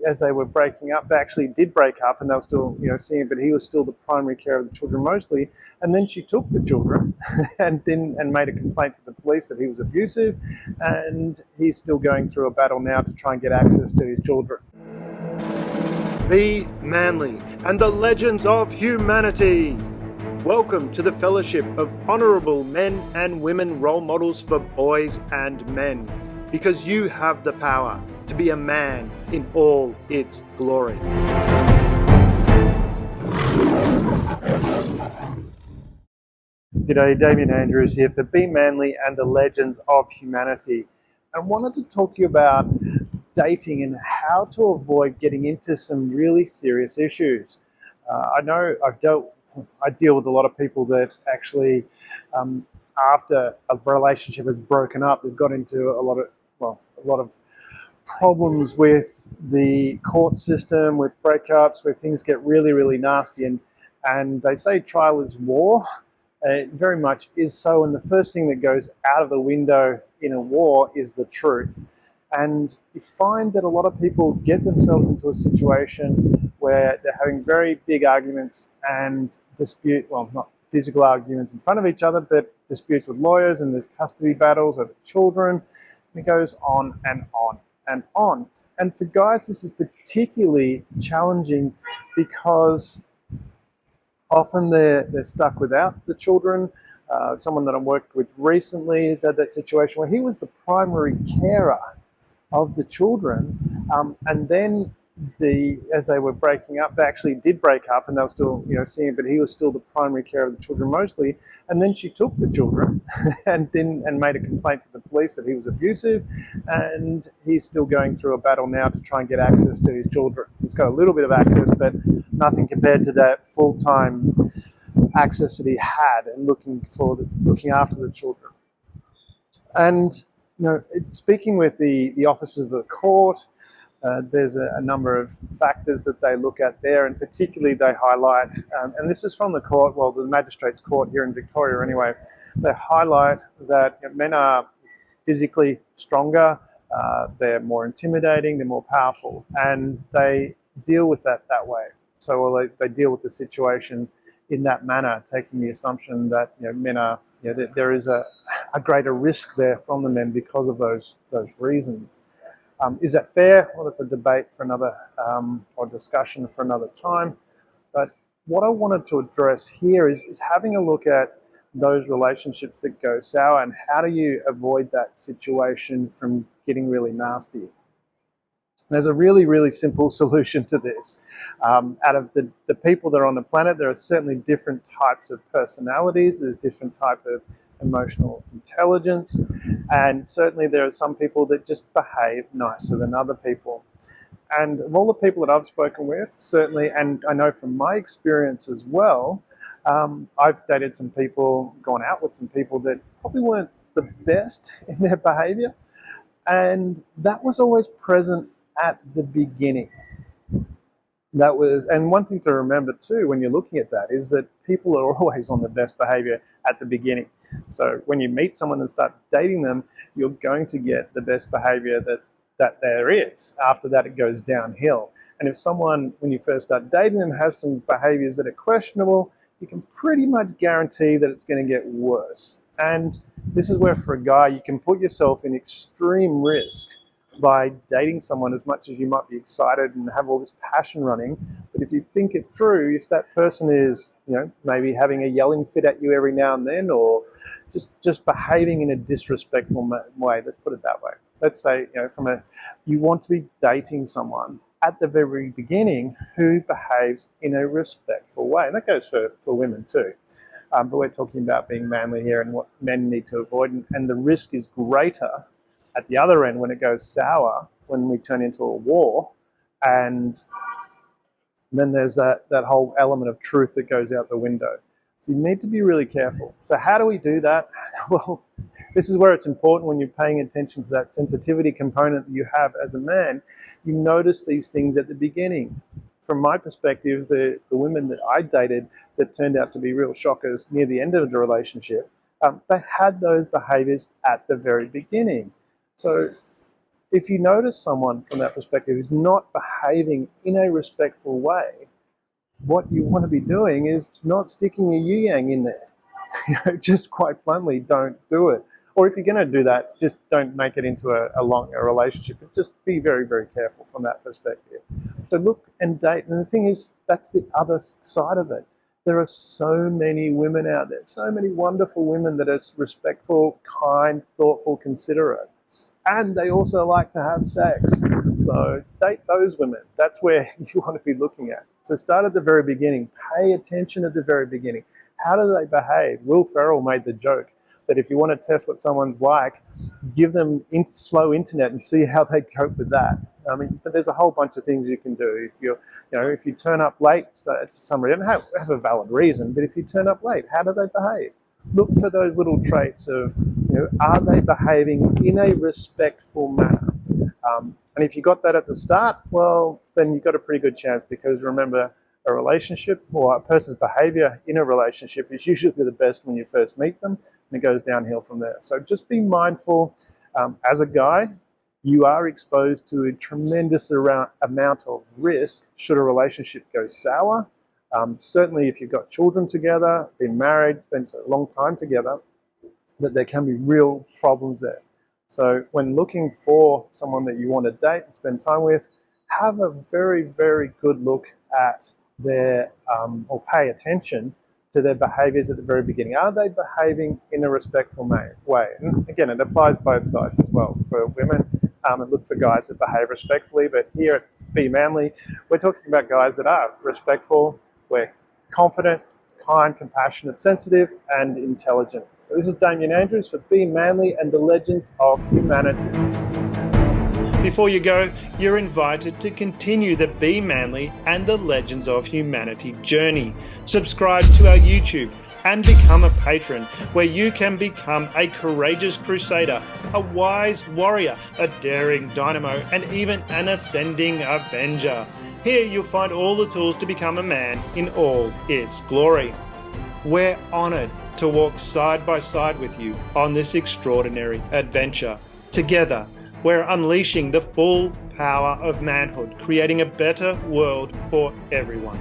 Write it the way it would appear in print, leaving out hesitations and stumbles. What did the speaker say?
as they were breaking up, they actually did break up, and they were still, seeing it, but he was still the primary carer of the children mostly. And then she took the children and made a complaint to the police that he was abusive, and he's still going through a battle now to try and get access to his children. Be manly and the legends of humanity. Welcome to the fellowship of honourable men and women role models for boys and men, because you have the power to be a man in all its glory. G'day, Damien Andrews here for Be Manly and the Legends of Humanity. I wanted to talk to you about dating and how to avoid getting into some really serious issues. I know I deal with a lot of people that actually, after a relationship has broken up, they've got into a lot of problems with the court system, with breakups, where things get really, really nasty. And they say trial is war. It very much is so. And the first thing that goes out of the window in a war is the truth. And you find that a lot of people get themselves into a situation where they're having very big arguments and not physical arguments in front of each other, but disputes with lawyers, and there's custody battles over children. And it goes on and on and on. And for guys, this is particularly challenging because often they're stuck without the children. Someone that I've worked with recently has had that situation where he was the primary carer of the children, and then as they were breaking up, they actually did break up, and they were still, seeing it, but he was still the primary carer of the children mostly. And then she took the children and made a complaint to the police that he was abusive, and he's still going through a battle now to try and get access to his children. He's got a little bit of access, but nothing compared to that full-time access that he had, and looking after the children. And speaking with the officers of the court, there's a number of factors that they look at there, and particularly they highlight, and this is from the court, the magistrate's court here in Victoria anyway, they highlight that men are physically stronger, they're more intimidating, they're more powerful, and they deal with that way. So they deal with the situation in that manner, taking the assumption that men are, that there is a greater risk there from the men because of those reasons. Is that fair? Well, it's a debate for another, or discussion for another time. But what I wanted to address here is having a look at those relationships that go sour, and how do you avoid that situation from getting really nasty. There's a really, really simple solution to this. Out of the people that are on the planet, there are certainly different types of personalities. There's different type of emotional intelligence, and certainly there are some people that just behave nicer than other people. And of all the people that I've spoken with, certainly, and I know from my experience as well, I've dated some people, gone out with some people that probably weren't the best in their behavior, and that was always present at the beginning. And one thing to remember too when you're looking at that is that people are always on the best behavior at the beginning. So when you meet someone and start dating them, you're going to get the best behavior that there is. After that, it goes downhill. And if someone, when you first start dating them, has some behaviors that are questionable, you can pretty much guarantee that it's going to get worse. And this is where, for a guy, you can put yourself in extreme risk by dating someone as much as you might be excited and have all this passion running. But if you think it through, if that person is, maybe having a yelling fit at you every now and then, or just behaving in a disrespectful way, let's put it that way. Let's say, you want to be dating someone at the very beginning who behaves in a respectful way. And that goes for women too. But we're talking about being manly here and what men need to avoid. And the risk is greater at the other end when it goes sour, when we turn into a war. And then there's that whole element of truth that goes out the window. So you need to be really careful. So how do we do that? Well, this is where it's important when you're paying attention to that sensitivity component that you have as a man. You notice these things at the beginning. From my perspective, the women that I dated that turned out to be real shockers near the end of the relationship, they had those behaviors at the very beginning. So if you notice someone from that perspective who's not behaving in a respectful way, what you want to be doing is not sticking a yu-yang in there. Just quite bluntly, don't do it. Or if you're going to do that, just don't make it into a relationship. But just be very, very careful from that perspective. So look and date. And the thing is, that's the other side of it. There are so many women out there, so many wonderful women that are respectful, kind, thoughtful, considerate. And they also like to have sex. So date those women. That's where you want to be looking at. So start at the very beginning. Pay attention at the very beginning. How do they behave? Will Ferrell made the joke that if you want to test what someone's like, give them slow internet and see how they cope with that. I mean, but there's a whole bunch of things you can do. If you turn up late, so for some reason, have a valid reason, but if you turn up late, how do they behave? Look for those little traits of, are they behaving in a respectful manner? And if you got that at the start, well, then you've got a pretty good chance, because remember, a relationship or a person's behavior in a relationship is usually the best when you first meet them, and it goes downhill from there. So just be mindful. As a guy, you are exposed to a tremendous amount of risk should a relationship go sour. Certainly if you've got children together, been married, spent a long time together, that there can be real problems there. So when looking for someone that you want to date and spend time with, have a very, very good look at their, or pay attention to their behaviors at the very beginning. Are they behaving in a respectful way? And again, it applies both sides as well. For women, and look for guys that behave respectfully. But here at Be Manly, we're talking about guys that are respectful, we're confident, kind, compassionate, sensitive, and intelligent. So this is Damien Andrews for Be Manly and the Legends of Humanity. Before you go, you're invited to continue the Be Manly and the Legends of Humanity journey. Subscribe to our YouTube and become a patron, where you can become a courageous crusader, a wise warrior, a daring dynamo, and even an ascending avenger. Here you'll find all the tools to become a man in all its glory. We're honored to walk side by side with you on this extraordinary adventure. Together, we're unleashing the full power of manhood, creating a better world for everyone.